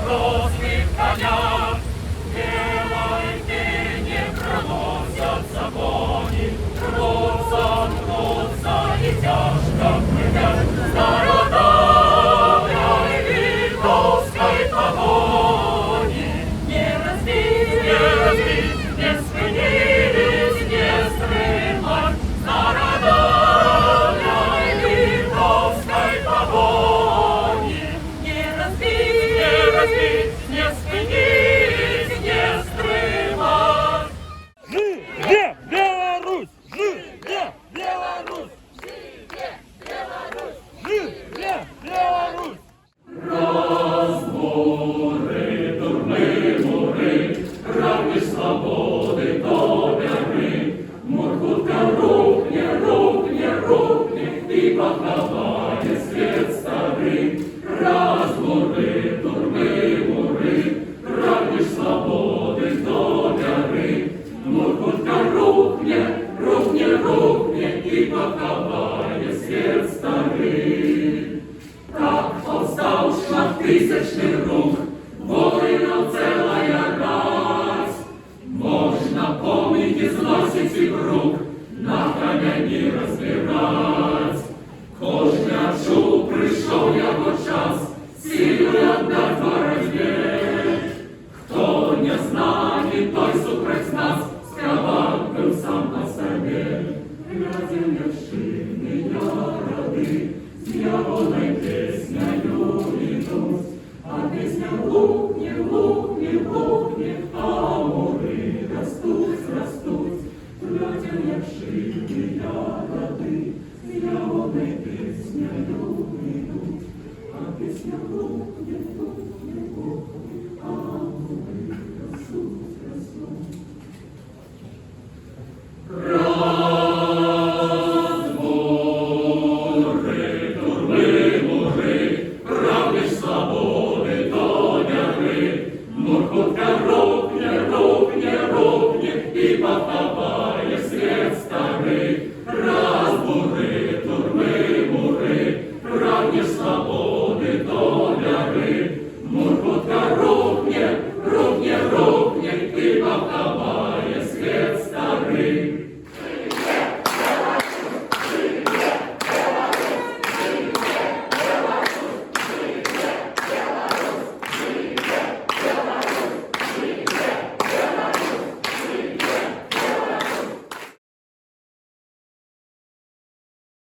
грозных конях. Белой тени проносятся кони, мнутся и тяжко плывят с городами литовской погони. Не разбить, не спинились, не стрымать с городами литовской погони. Не разбить, не спинились, не стрымать. Живе Беларусь! Живе Беларусь! Живе Беларусь! Разборы, дурные муры, равни свободы до веры. Муркутка рухне, рухне, рухне, и поховает свет старый. Разборы, дурные муры, равни свободы до веры. Муркутка рухне, рухне, рухне, и поховает свет старый. Так повстал шаг тысячных рук, воинов целая рать. Можно помнить и зносить и круг, на коня не разбирать. Кожнячу прийшов його час, силу отдать боротьбе. Хто не з нами, той супроть нас, співак був сам по собі. Глядя вершини роди, з ягодой песнею идут, а песня лукне, лукне, лукне, а муры растут, растут. Глядя вершины роди, з ягодой песнею идут, а песня лукне, лукне, лукне.